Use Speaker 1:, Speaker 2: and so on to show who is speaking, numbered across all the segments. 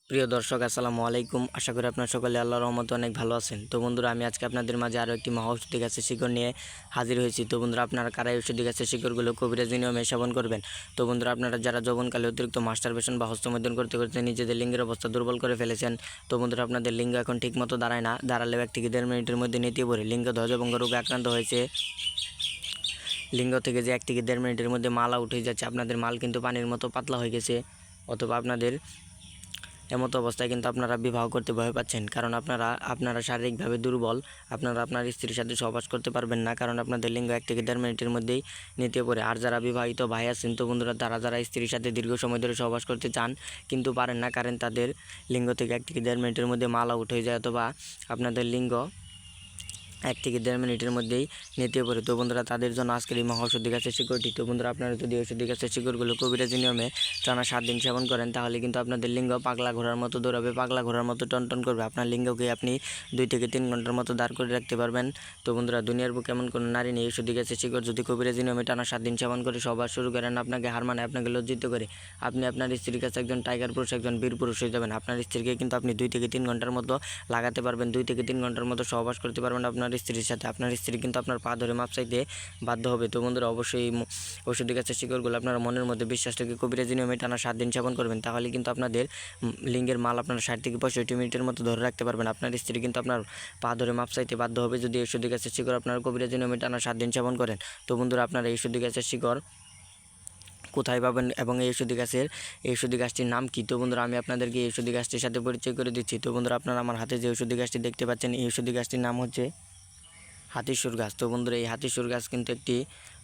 Speaker 1: প্রিয় দর্শক আসসালামু আলাইকুম। আশা করি আপনারা সকলে আল্লাহর রহমতে অনেক ভালো আছেন। তো বন্ধুরা, আমি আজকে আপনাদের মাঝে আরও একটি মহা ঔষধি গাছের শিকড় নিয়ে হাজির হয়েছি। তো বন্ধুরা, আপনারা কারা এই ঔষধি গাছের শিকড়গুলো কবিরাজি নিয়মে সেবন করবেন? তো বন্ধুরা, আপনারা যারা যৌবনকালে অতিরিক্ত মাস্টারবেশন বা হস্তমৈথুন করতে করতে নিজেদের লিঙ্গের অবস্থা দুর্বল করে ফেলেছেন, তো বন্ধুরা আপনাদের লিঙ্গ এখন ঠিকমতো দাঁড়ায় না, দাঁড়ালেও 1 থেকে 1.5 মিনিটের মধ্যে নেতিয়ে পড়ে লিঙ্গ ধ্বজভঙ্গ রোগে আক্রান্ত হয়েছে, লিঙ্গ থেকে যে 1 থেকে 1.5 মিনিটের মধ্যে মাল আউট হয়ে যাচ্ছে, আপনাদের মাল কিন্তু পানির মতো পাতলা হয়ে গেছে, অথবা আপনাদের এমতো অবস্থায় কিন্তু আপনারা বিবাহ করতে ভয় পাচ্ছেন, কারণ আপনারা শারীরিকভাবে দুর্বল। আপনারা আপনার স্ত্রীর সাথে সহবাস করতে পারবেন না, কারণ আপনাদের লিঙ্গ 1 থেকে 1.5 মিনিটের মধ্যেই নিতে পড়ে। আর যারা বিবাহিত ভাই আছেন, তো বন্ধুরা যারা স্ত্রীর সাথে দীর্ঘ সময় ধরে সহবাস করতে চান কিন্তু পারেন না, কারণ তাদের লিঙ্গ থেকে 1 থেকে 1.5 মিনিটের মধ্যে মাল আউট হয়ে যায়, অথবা আপনাদের লিঙ্গ 1 থেকে 1.5 মিনিটের মধ্যেই নিতে পারে। তো বন্ধুরা, তাদের জন্য আজকের এই মহা ঔষধি গাছের শিকড়টি। তো বন্ধুরা, আপনারা যদি ঔষধি গাছের শিকড়গুলো কবিরাজি নিয়মে টানা 7 দিন সেবন করেন, তাহলে কিন্তু আপনাদের লিঙ্গ পাগলা ঘোড়ার মতো দৌড়াবে, পাগলা ঘোড়ার মতো টনটন করবে। আপনার লিঙ্গকে আপনি 2 থেকে 3 ঘন্টার মতো দাঁড় করে রাখতে পারবেন। তো বন্ধুরা, দুনিয়ার বুকে এমন কোনো নারী নেই ঔষধি গাছের শিকড় যদি কবিরাজি নিয়মে টানা 7 দিন সেবন করে সবার শুরু করেন, আপনাকে হার মানে, আপনাকে লজ্জিত করে আপনি আপনার স্ত্রীর কাছে একজন টাইগার পুরুষ, একজন বীর পুরুষ হয়ে যাবেন। আপনার স্ত্রীকে কিন্তু আপনি 2 থেকে 3 ঘন্টার মতো লাগাতে পারবেন, 2 থেকে 3 ঘন্টার মতো সহবাস করতে পারবেন আপনার স্ত্রীর সাথে। আপনার স্ত্রী কিন্তু আপনার পা ধরে মাপ চাইতে বাধ্য হবে। তো বন্ধুরা, অবশ্যই ঔষধি গাছের শিকড়গুলো আপনারা মনের মধ্যে বিশ্বাস থেকে কবিরাজি নিয়মে টানা 7 দিন সেবন করবেন, তাহলে কিন্তু আপনাদের লিঙ্গের মাল আপনারা 60 থেকে 65 মিনিটের মতো ধরে রাখতে পারবেন। আপনার স্ত্রী কিন্তু আপনার পা ধরে মাপ চাইতে বাধ্য হবে যদি ঔষধি গাছের শিকড় আপনারা কবিরাজি নিয়মে টানা 7 দিন সেবন করেন। তো বন্ধুরা, আপনারা এই ঔষধি গাছের শিকড় কোথায় পাবেন এবং এই ঔষধি গাছটির নাম কী? তো বন্ধুরা, আমি আপনাদেরকে এই ঔষধি গাছটির সাথে পরিচয় করে দিচ্ছি। তো বন্ধুরা, আপনারা আমার হাতে যে ঔষধি গাছটি দেখতে পাচ্ছেন, এই ঔষধি গাছটির নাম হচ্ছে হাতিসুর গাছ। তো বন্ধুরা, এই হাতিসুর গাছ কিন্তু একটি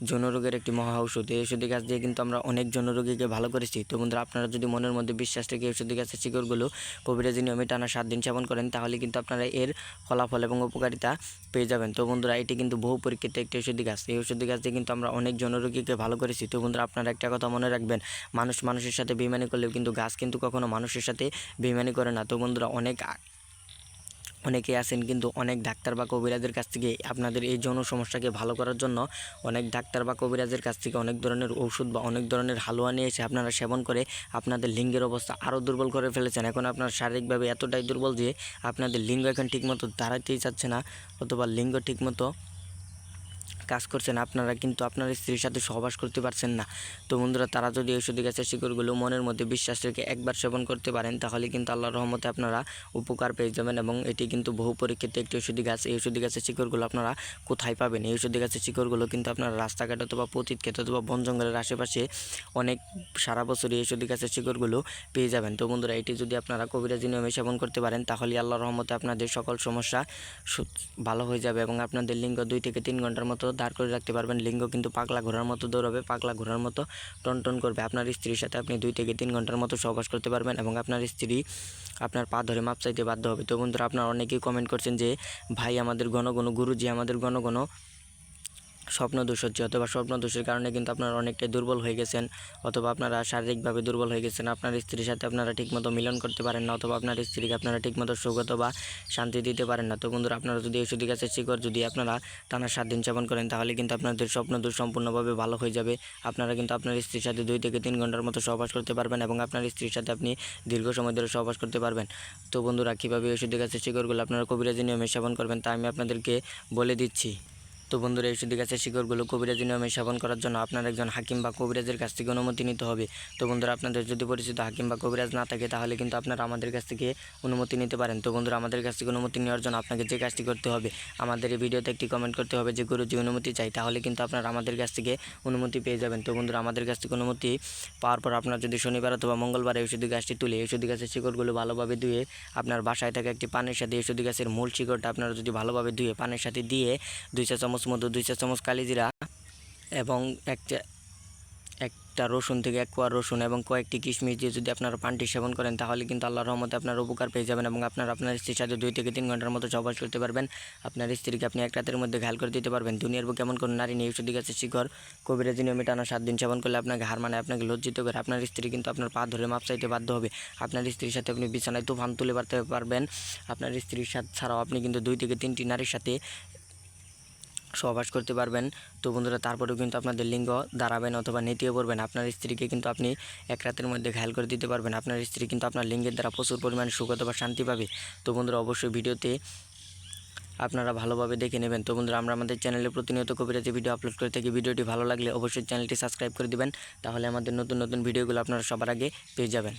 Speaker 1: যৌনরোগের একটি মহা ঔষধ। এই ঔষধি গাছ দিয়ে কিন্তু আমরা অনেক যৌনরোগীকে ভালো করেছি। তো বন্ধুরা, আপনারা যদি মনের মধ্যে বিশ্বাস রেখে ঔষধি গাছের শিকড়গুলো কবিরাজি নিয়মে টানা 7 দিন সেবন করেন, তাহলে কিন্তু আপনারা এর ফলাফল এবং উপকারিতা পেয়ে যাবেন। তো বন্ধুরা, এটি কিন্তু বহু পরীক্ষিত একটি ঔষধি গাছ। এই ঔষধি গাছ দিয়ে কিন্তু আমরা অনেক যৌনরোগীকে ভালো করেছি। তো বন্ধুরা, আপনারা একটা কথা মনে রাখবেন, মানুষের সাথে বেইমানি করলেও কিন্তু গাছ কিন্তু কখনো মানুষের সাথে বেইমানি করে না। তো বন্ধুরা, অনেকে আছেন কিন্তু অনেক ডাক্তার বা কবিরাজের কাছ থেকে আপনাদের এই যৌন সমস্যাকে ভালো করার জন্য অনেক ডাক্তার বা কবিরাজের কাছ থেকে অনেক ধরনের ঔষধ বা অনেক ধরনের হালুয়া নিয়ে এসে আপনারা সেবন করে আপনাদের লিঙ্গের অবস্থা আরও দুর্বল করে ফেলেছেন। এখন আপনার শারীরিকভাবে এতটাই দুর্বল যে আপনাদের লিঙ্গ এখন ঠিকমতো দাঁড়াতেই চাচ্ছে না, অথবা লিঙ্গ ঠিকমতো কাজ করছেন, আপনারা কিন্তু আপনার স্ত্রীর সাথে সহবাস করতে পারছেন না। তো বন্ধুরা, তারা যদি ঔষধি গাছের শিকড়গুলো মনের মধ্যে বিশ্বাস রেখে একবার সেবন করতে পারেন, তাহলে কিন্তু আল্লাহর রহমতে আপনারা উপকার পেয়ে যাবেন। এবং এটি কিন্তু বহু পরীক্ষিত একটি ঔষধি গাছ। এই ঔষধি গাছের শিকড়গুলো আপনারা কোথায় পাবেন? এই ঔষধি গাছের শিকড়গুলো কিন্তু আপনারা রাস্তাঘাট অথবা পতিত ক্ষেত অথবা বন জঙ্গলের আশেপাশে অনেক সারা বছরই এই ঔষধি গাছের শিকড়গুলো পেয়ে যাবেন। তো বন্ধুরা, এটি যদি আপনারা কবিরাজি নিয়মে সেবন করতে পারেন, তাহলে আল্লাহর রহমতে আপনাদের সকল সমস্যা ভালো হয়ে যাবে এবং আপনাদের লিঙ্গ 2 থেকে 3 ঘন্টার মতো দাঁড় করে রাখতে পারবেন। লিঙ্গ কিন্তু পাগলা ঘোড়ার মতো দৌড়াবে, পাগলা ঘোড়ার মতো টনটন করবে। আপনার স্ত্রীর সাথে আপনি 2 থেকে 3 ঘন্টার মতো সহবাস করতে পারবেন এবং আপনার স্ত্রী আপনার পা ধরে মাপ চাইতে বাধ্য হবে। তো বন্ধুরা, আপনারা অনেকেই কমেন্ট করছেন যে ভাই আমাদের ঘন ঘন, গুরুজি আমাদের ঘন ঘন স্বপ্নদোষ হচ্ছে, অথবা স্বপ্নদোষের কারণে কিন্তু আপনারা অনেকটাই দুর্বল হয়ে গেছেন, অথবা আপনারা শারীরিকভাবে দুর্বল হয়ে গেছেন। আপনার স্ত্রীর সাথে আপনারা ঠিকমতো মিলন করতে পারেন না, অথবা আপনার স্ত্রীকে আপনারা ঠিকমতো সুখ অথবা শান্তি দিতে পারেন না। তো বন্ধুরা, আপনারা যদি ঔষধি গাছের শিকড় যদি আপনারা টানা 7 দিন সেবন করেন, তাহলে কিন্তু আপনাদের স্বপ্নদোষ সম্পূর্ণভাবে ভালো হয়ে যাবে। আপনারা কিন্তু আপনার স্ত্রীর সাথে 2 থেকে 3 ঘন্টার মতো সহবাস করতে পারবেন এবং আপনার স্ত্রীর সাথে আপনি দীর্ঘ সময় ধরে সহবাস করতে পারবেন। তো বন্ধুরা, কীভাবে ঔষধি গাছের শিকড়গুলো আপনারা কবিরাজি নিয়মে সেবন করবেন তা আমি আপনাদেরকে বলে দিচ্ছি। তো বন্ধুরা, এই ঔষধি গাছের শিকড়গুলো কবিরাজি নিয়মে সেবন করার জন্য আপনার একজন হাকিম বা কবিরাজের কাছ থেকে অনুমতি নিতে হবে। তো বন্ধুরা, আপনাদের যদি পরিচিত হাকিম বা কবিরাজ না থাকে, তাহলে কিন্তু আপনারা আমাদের কাছ থেকে অনুমতি নিতে পারেন। তো বন্ধুরা, আমাদের কাছ থেকে অনুমতি নেওয়ার জন্য আপনাকে যে কাজটি করতে হবে, আমাদের এই ভিডিওতে একটি কমেন্ট করতে হবে যে গুরুজি অনুমতি চাই, তাহলে কিন্তু আপনারা আমাদের কাছ থেকে অনুমতি পেয়ে যাবেন। তো বন্ধুরা, আমাদের কাছ থেকে অনুমতি পাওয়ার পর আপনার যদি শনিবার অথবা মঙ্গলবার এই ঔষধি গাছটি তুলে ঔষধি গাছের শিকড়গুলো ভালোভাবে ধুয়ে আপনার বাসায় থাকা একটি পানের সাথে ঔষধি গাছের মূল শিকড়টা আপনারা যদি ভালোভাবে ধুয়ে পানের সাথে দিয়ে 2 চা চামচ মধু, 2 চা চামচ কালিজিরা এবং একটা একটা রসুন থেকে 1 কোয়া রসুন এবং কয়েকটি কিশমিশ দিয়ে যদি আপনারা পানটি সেবন করেন, তাহলে কিন্তু আল্লাহর রহমতে আপনার উপকার পেয়ে যাবেন এবং আপনার স্ত্রীর সাথে 2 থেকে 3 ঘন্টার মতো সহবাস করতে পারবেন। আপনার স্ত্রীকে আপনি 1 রাতের মধ্যে ঘায়াল করে দিতে পারবেন। দুনিয়ার বুকে এমন কোনো নারী নেই ঔষধি গাছের শিকড় কবিরাজি নিয়মে টানা 7 দিন সেবন করলে আপনাকে হার মানে, আপনাকে লজ্জিত করে আপনার স্ত্রী কিন্তু আপনার পা ধরে মাপ চাইতে বাধ্য হবে। আপনার স্ত্রীর সাথে আপনি বিছানায় তুফান তুলে বাড়তে পারবেন। আপনার স্ত্রীর সাথে ছাড়াও আপনি কিন্তু 2 থেকে 3টি নারীর সাথে সহবাস করতে পারবেন। তো বন্ধুরা তারপরেও কিন্তু আপনাদের লিঙ্গ দাঁড়াবেন অথবা নেতিয়ে পড়বেন। আপনার স্ত্রীকে কিন্তু আপনি এক রাতের মধ্যে ঘায়েল করে দিতে পারবেন। আপনার স্ত্রী কিন্তু আপনার লিঙ্গের দ্বারা প্রচুর পরিমাণে সুখ অথবা শান্তি পাবে। তো বন্ধুরা অবশ্যই ভিডিওতে আপনারা ভালোভাবে দেখে নেবেন। তো বন্ধুরা আমরা আমাদের চ্যানেলে প্রতিনিয়ত কবিরাজি ভিডিও আপলোড করে থাকি। ভিডিওটি ভালো লাগলে অবশ্যই চ্যানেলটি সাবস্ক্রাইব করে দিবেন, তাহলে আমাদের নতুন নতুন ভিডিওগুলো আপনারা সবার আগে পেয়ে যাবেন।